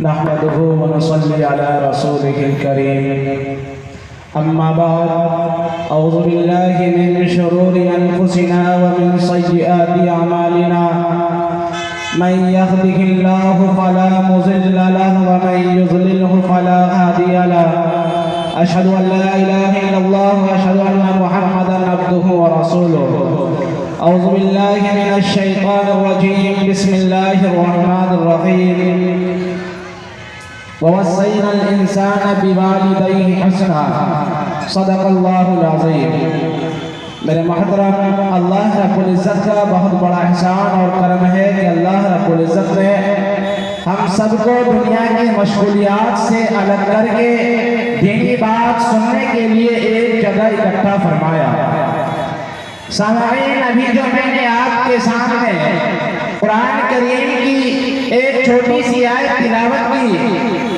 नहमदुहु व नसल्ली अला रसूलिहिल करीम। अम्मा बाद, अऊज़ु बिल्लाहि मिन शुरूरि अनफुसिना व मिन सय्यिआति अमालिना। मन यहदिहिल्लाहु फला मुज़िल्ल लहु व मन युज़लिल्हु फला हादिय लहु। अशहदु अन ला इलाहा इल्लल्लाह व अशहदु अन्ना मुहम्मदन अब्दुहु व रसूलुहु। अऊज़ु बिल्लाहि मिनश शैतानिर रजीम। बिस्मिल्लाहिर रहमानिर रहीम। ववस्सैनल इंसाना बिवालिदैहि हसना। सदक़ल्लाहुल अज़ीम। मेरे मोहतरम, अल्लाह रब्बुल इज़्ज़त का बहुत बड़ा एहसान और करम है कि अल्लाह रब्बुल इज़्ज़त ने हम सबको दुनिया की मशगूलियात से अलग करके दीनी बात सुनने के लिए एक जगह इकट्ठा फरमाया। सामाईन, अभी जो मैंने आपके सामने कुरान करीम की एक छोटी सी आयत तिलावत की,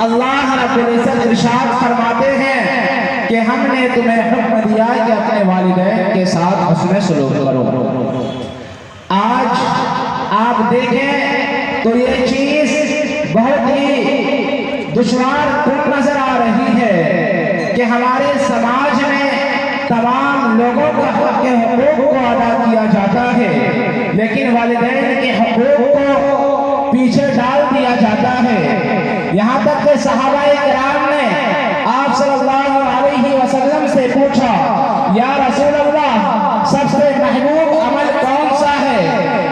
अल्लाह रब्बुल इज़्ज़त इरशाद फरमाते हैं कि हमने तुम्हें हुक्म दिया कि अपने वालिदैन के साथ हुस्न सलूक करो। आज आप देखें तो ये चीज बहुत ही दुश्वार नजर आ रही है कि हमारे समाज में तमाम लोगों का के हुकूक को अदा किया जाता है, लेकिन वालिदैन के हुकूक को पीछे डाल दिया जाता है। यहाँ तक कि सहाबाए किराम ने आप सल्लल्लाहु अलैहि वसल्लम से पूछा, या रसूल अल्लाह, सबसे महबूब अमल कौन सा है?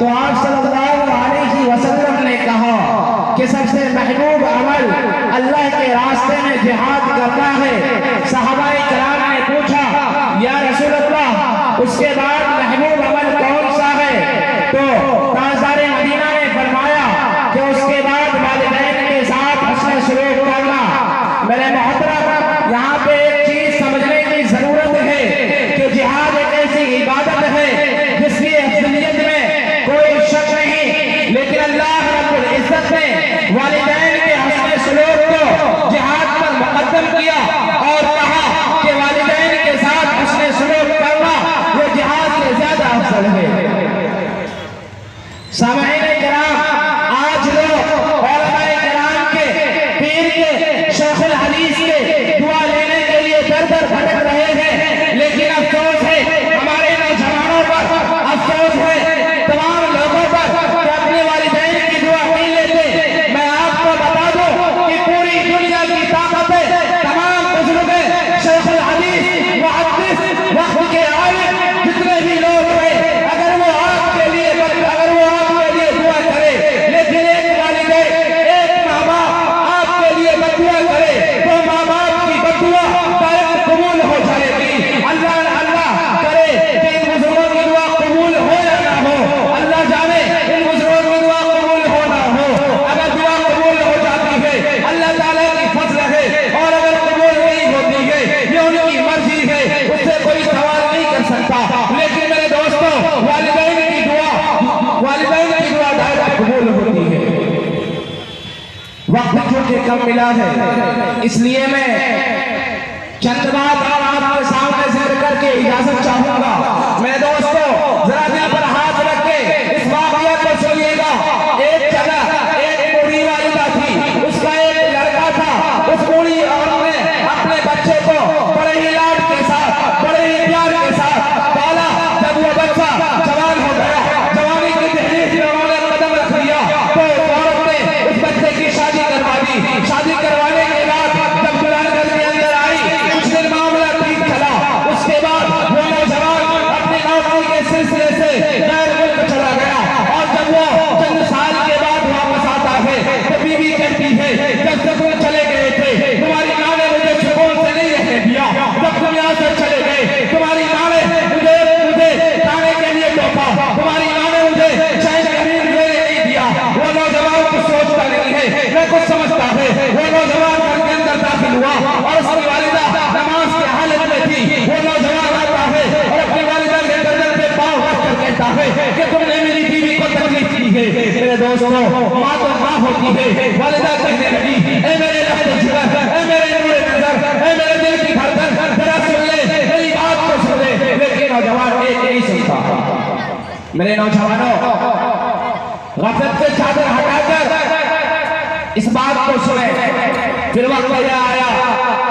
तो आप सल्लल्लाहु अलैहि वसल्लम ने कहा कि सबसे महबूब अमल अल्लाह के रास्ते में जिहाद करना है। सहाबाए किराम ने पूछा, या रसूल अल्लाह, उसके बाद महबूब अमल कौन सा है? तो ताज़दार मदीना ने फरमाया कि उसके बाद वालिदैन के साथ हुस्न सलूक करना। मेरे मोहतरम, यहाँ पे एक चीज समझने की जरूरत है कि जिहाद एक ऐसी इबादत है जिसकी अफजलियत में कोई शक नहीं, लेकिन अल्लाह रब्बुल इज़्ज़त ने वालिदैन के हुस्न सलूक को जिहाद पर मुक़द्दम किया और कहा कि वालिदैन के साथ हुस्न सलूक करना ये जिहाद से ज्यादा अफजल है। सामईन किराम, आज लोग उलमाए किराम के, पीर के, शेखुल हदीस के दुआ लेने के लिए दर दर भटक रहे हैं, लेकिन अफसोस है हमारे नौजवानों पर, अफसोस है तमाम लोगों पर कि अपने वालिदैन की दुआ नहीं लेते। मैं आपको बता दूं कि पूरी दुनिया की ताकत है, तमाम बुजुर्ग, शेखुल हदीस, मुहद्दिस, वक्त के आलिम, जितने भी लोग हैं, अगर वो आपके लिए दुआ करे, लेकिन एक वालिदैन, एक माँ बाप आपके लिए बदुआ करे तो माँ बाप की बदुआ डायरेक्ट कबूल हो जाएगी। अल्लाह अल्लाह करे कि इन बुजुर्गों की दुआ कबूल हो या ना हो, अल्लाह जाने इन बुजुर्गों की दुआ कबूल हो ना हो। अगर दुआ कबूल हो जाती है अल्लाह ताला की फजल है, और अगर कबूल नहीं होती है ये उनकी मर्जी है, उससे कोई सवाल नहीं कर सकता। लेकिन मेरे दोस्तों, वालिदैन की दुआ डायरेक्ट कबूल होती है। वक्त चूंकि कम मिला है, इसलिए मैं चंद बात और आपके सामने जिक्र करके इजाजत चाहूंगा। मेरे दोस्तों, जरा दिल पर हाथ रख के इस वाक़या को सुनिएगा। एक जगह एक बूढ़ी वालिदा थी, उसका एक लड़का था। उस बूढ़ी औरत ने अपने बच्चे को बड़े ही लाड के साथ, बड़े ही प्यार के साथ पाला। जब वो बच्चा जवान हो गया, जवानी की दहलीज में उन्होंने कदम रख दिया, तो औरत ने उस बच्चे की शादी करवा दी। शादी करवाने के बाद जब दुल्हन घर के अंदर आई, कुछ दिन मामला ठीक चला। उसके बाद वो नौजवान अपनी नौकरी के सिलसिले से गैर मुल्क चला गया, और जब वो चंद साल के बाद वापस आता है तो बीवी कहती है, जब तक तुम चले गए थे तुम्हारी माँ ने मुझे सुकून से नहीं रहने दिया, जब तुम यहाँ से चले गए तुम्हारी माँ ने मुझे खाने के लिए तोहफा, तुम्हारी माँ ने मुझे चैन करीब लेने नहीं दिया। वो नौजवान कुछ सोचता नहीं है, मैं कुछ समझता है। वो नौजवान घर के अंदर दाखिल हुआ और उसकी वालिदा नमाज की हालत में थी। वो नौजवान आता है और अपनी वालिदा के गर्दन पे पाँव रखकर कहता है कि तुमने मेरी बीवी को तकलीफ दी है। मेरे दोस्तों, माँ तो माँ होती है। वालिदा कहने लगी, ए मेरे लफ्ज़ जिगर, ए मेरे नूरे नजर, ए मेरे दिल की धड़कन, जरा सुन ले, मेरी बात को सुन ले। लेकिन नौजवान एक नहीं सुनता। मेरे नौजवानों, गफलत से चादर हटाकर इस बात को सुने। फिर वक्त यह आया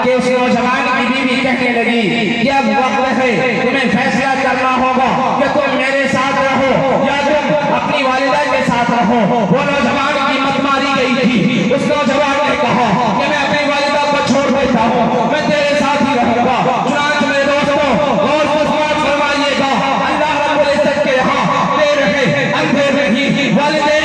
कि उस नौजवान की बीवी कहने लगी कि अब वक्त है, तुम्हें फैसला करना होगा कि तुम मेरे साथ रहो या तुम अपनी वालिदा के साथ रहो। वो नौजवान की मत मारी गई थी। उस नौजवान ने कहा कि मैं अपनी वालिदा को छोड़ देता हूँ, मैं तेरे साथ ही रहूंगा। चुनांच मेरे दोस्तों और फरमाइएगा, अल्लाह रब्बुल इज्जत के यहाँ देर है अंधेर नहीं। वालिदैन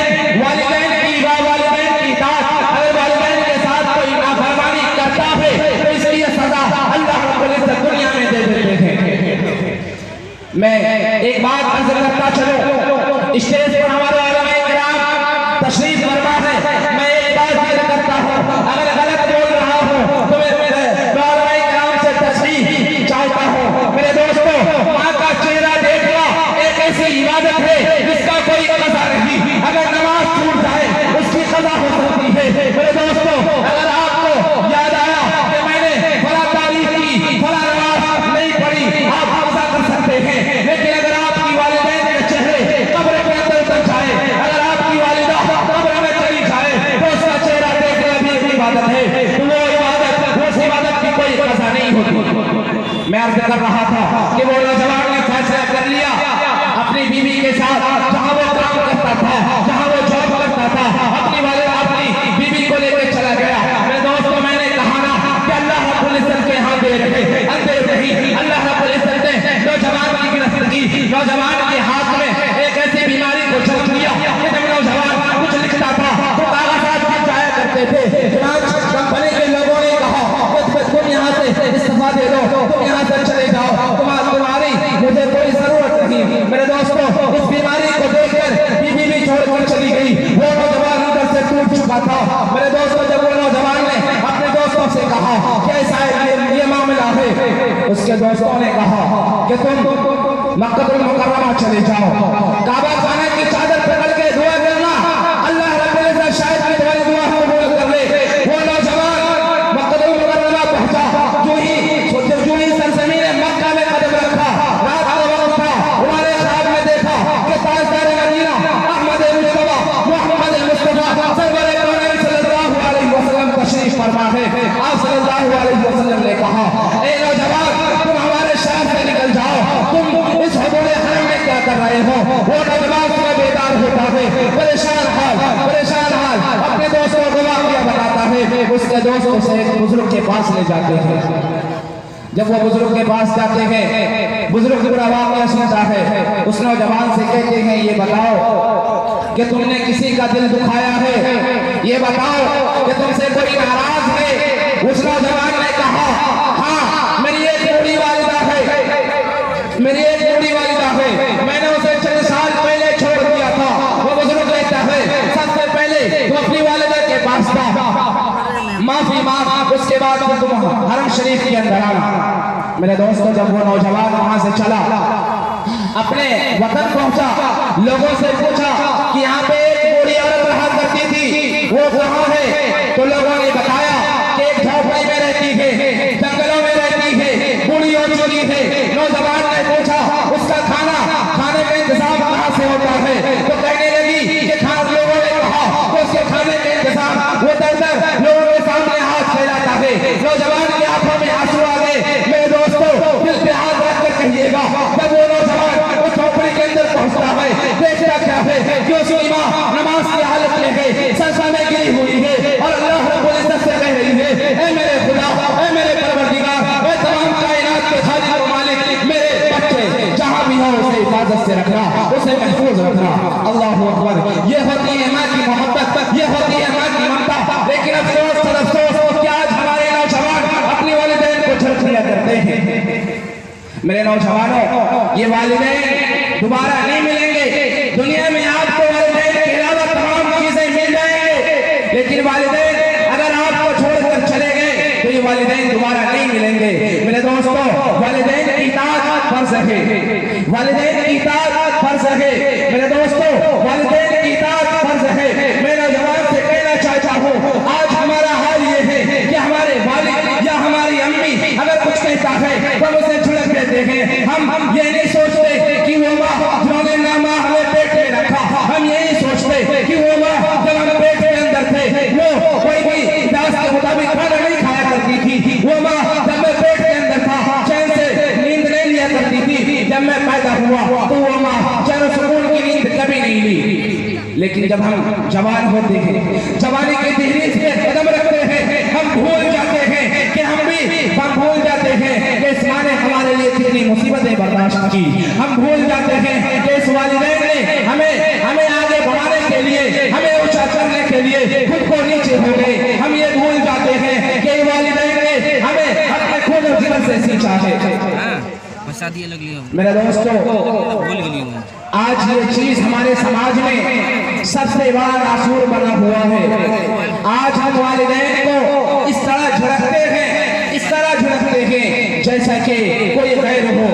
की वालिदैन की इताअत, अगर वालिदैन के साथ कोई नाफरमानी करता है तो इसकी सजा अल्लाह रब्बुल इज्जत दुनिया में दे देते हैं। मैं एक बात अर्ज करता चलूं, स्टेज पर हमारे उलमाए किराम तशरीफ फरमा है। मैं एक बात जिक्र करता हूं, अगर गलत बोल रहा हूं तो मैं उलमाए किराम से तशरीफ चाहता हूं। मेरे दोस्तों, मां का चेहरा देखना एक ऐसी इबादत है जिसका कोई कज़ा नहीं। अगर नमाज छूट जाए उसकी कज़ा हो सकती है। मेरे दोस्तों, अगर आपको याद आया कि मैंने फला तारीख की फला नमाज नहीं पढ़ी, आप कज़ा कर सकते हैं। लेकिन अगर आपकी वालिदैन के चेहरे कब्र के अंदर तक जाए, अगर आपकी वालिदा कब्र में चली जाए तो उसका चेहरा देखना भी एक इबादत है। तो वो इबादत, उस इबादत की कोई कज़ा नहीं होती। मैं अर्ज कर रहा था कि वो नौजवान ने फैसला कर लिया अपनी बीवी के साथ, जहां वो काम करता था, जहां वो जॉब करता था, अपनी बीवी को लेकर चला गया। मेरे दोस्तों, मैंने कहा ना कि अल्लाह रब्बुल इज्जत के यहाँ देर है अंधेर नहीं। अल्लाह रब्बुल इज्जत ने नौजवान की गिरफ्त की। नौजवान के हाथ में एक ऐसी बीमारी को जन्म दिया कि जब नौजवान कुछ लिखता था तो कागजात गिर जाया करते थे। कंपनी के लोगों ने कहा तुम यहाँ से इस्तीफा दे दो, तुम यहाँ से चले जाओ, तुम्हारी मुझे कोई जरूरत नहीं। मेरे दोस्तों, इस बीमारी को देखकर बीवी भी छोड़कर चली गई। वो नौजवान अंदर से टूट चुका था। मेरे दोस्तों, जब वो नौजवान ने अपने दोस्तों से कहा कैसा है ये मामला है, उसके दोस्तों ने कहा कि तुम मक्का मुकर्रमा चले जाओ, काबा खाना की चादर पकड़ के दुआ करना, अल्लाह रब्बुल इज्जत शायद की तुम्हारी दुआ कबूल कर ले। वो नौजवान मक्का मुकर्रमा पहुंचा। जो ही सरजमीन मक्का में कदम रखा, रात का वक्त था, हमारे ख्वाब में देखा कि ताजदार मदीना अहमद मुस्तफा मोहम्मद मुस्तफा सरवर कौनैन सल्लल्लाहु अलैहि वसल्लम तशरीफ फरमा है। आप सल्लल्लाहु अलैहि वसल्लम ने कहा, ए नौजवान, तुम हमारे शहर से निकल जाओ, तुम इस हुजूर हरम में क्या कर रहे हो। वो नौजवान सुबह बेदार होता है, परेशान हाल अपने दोस्तों को वाक़या बताता है। उसके दोस्तों से एक बुजुर्ग के पास ले जाते हैं। जब वो बुजुर्ग के पास जाते हैं, बुजुर्ग पूरा वाक़या सुनता है। उस नौजवान से कहते हैं, ये बताओ कि तुमने किसी का दिल दुखाया है, ये बताओ कि तुमसे कोई नाराज है। उस नौजवान ने कहा, हाँ, मेरी एक बूढ़ी वालिदा है, मैंने उसे चंद साल पहले छोड़ दिया था। वो बुजुर्ग कहता है, सबसे पहले तुम अपनी वालिदा के पास था, माफी मांग, उसके बाद तुम हरम शरीफ के अंदर आना। मेरे दोस्तों, जब वो नौजवान वहां से चला, अपने वतन पहुंचा, लोगों से पूछा कि यहाँ पे एक बूढ़ी औरत रहा करती थी, वो कहाँ है? तो लोगों ने बताया कि एक झोपड़ी में रहती है, जंगलों में रहती है, बूढ़ी हो चुकी है। नौजवान ने पूछा उसका खाने का इंतजाम कहाँ से होता है? तो कहने लगी कि लोगों ने कहा कि उसके खाने का इंतजाम वो दर लोगों के सामने हाथ फैलाता है। नौजवान की आंखों में आंसू आ गए। मेरे दोस्तों, दिल पे हाथ रख कर कहिएगा, जब वो नौजवान उस झोपड़ी के अंदर पहुंचता है, देखता क्या है कि उसकी मां नमाज की हालत में है, सजदा में गिरी हुई है और अल्लाह रब्बुल इज्जत से कह रही है, ऐ मेरे खुदा, ऐ मेरे परवरदिगार, ऐ तमाम कायनात के खालिक व मालिक, मेरे बच्चे जहां भी हो उसे हिफाजत से रखना, उसे महफूज रखना। अल्लाहू अकबर। ये होती है मां की मोहब्बत, ये होती है मां की ममता। लेकिन अफसोस कि आज हमारे नौजवान अपनी वालिदैन को झड़क करते हैं। मेरे नौजवानों, ये वालिदैन दोबारा नहीं मिलेंगे। दुनिया में आपको वालिदैन के अलावा तमाम चीजें मिल जाएंगे, लेकिन वालिदैन अगर आपको छोड़कर चले गए तो ये वालिदैन दोबारा नहीं मिलेंगे। मेरे दोस्तों, वालिदैन की इताअत फर्ज है, वालिदैन की इताअत फर्ज है। मेरे दोस्तों, वालिदैन की इताअत फर्ज है। मैं नौजवान से कहना चाहता हूँ, आज हमारा हाल ये है कि हमारे वालिद या हमारी अम्मी अगर कुछ कहता है तो उसे झुलक देते हैं। हम ये नहीं सोचते कि वो माँ जिन्होंने ना माँ हमें पेट में रखा, हम यही सोचते कि वो माँ जब हम पेट के अंदर थे वो हुआ तो वो चैन सुकून की नींद कभी नहीं ली। लेकिन जब हम जवान होते हैं, जवानी के दहलीज पे कदम रखते हैं, हम भूल जाते हैं कि हम भूल जाते हैं कि इस माँ ने हमारे लिए कितनी मुसीबतें बर्दाश्त की। हम भूल जाते हैं कि इस वालिदैन ने हमें आगे बढ़ाने के लिए, हमें ऊंचा करने के लिए खुद को नीचे हो गए। हम ये भूल जाते हैं कि वालिदैन ने हमें अपने खून और जिगर से सींचा है। मेरे दोस्तों, आज ये चीज हमारे समाज में सबसे बड़ा नासूर बना हुआ है। आज हम वालिदैन को इस तरह झड़कते हैं जैसा कि कोई गैर हो।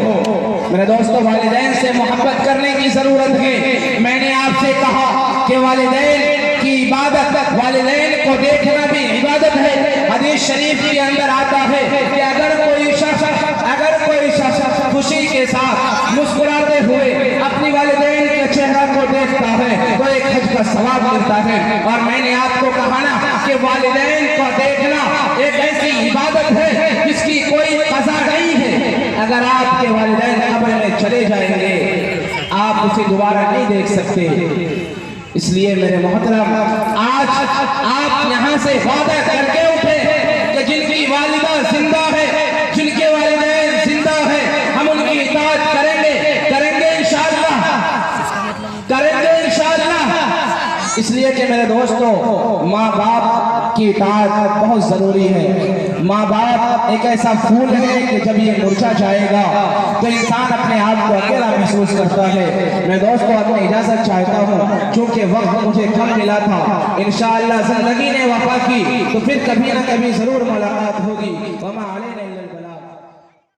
मेरे दोस्तों, वालिदैन से मोहब्बत करने की जरूरत है। मैंने आपसे कहा कि वालिदैन की इबादत, वालिदैन को देखना भी इबादत है। हदीस शरीफ के अंदर आता है कि अगर कोई शख्स खुशी के साथ मुस्कुराते हुए अपनी वालिदैन के चेहरा को देखता है तो एक हज का सवाब मिलता है। और मैंने आपको कहा ना कि वालिदैन को देखना एक ऐसी इबादत है जिसकी कोई कज़ा नहीं है। अगर आपके वालिदैन कब्र में चले जाएंगे, आप उसे दोबारा नहीं देख सकते। इसलिए मेरे मोहतरम, आज आप यहाँ से वादा करके उठे कि जिनकी वालिदा जिंदा है, जिनके वालिदैन जिंदा है, हम उनकी इताअत करेंगे इंशाअल्लाह। इसलिए कि मेरे दोस्तों, माँ बाप की इताअत बहुत जरूरी है। माँ बाप एक ऐसा फूल है कि जब ये मुरझा जाएगा तो इंसान अपने आप को अकेला महसूस करता है। मैं दोस्तों अपनी इजाजत चाहता हूँ, क्योंकि वक्त मुझे कम मिला था। इंशाअल्लाह जिंदगी ने वफा की तो फिर कभी ना कभी जरूर मुलाकात होगी। वमा अलैना इल्लल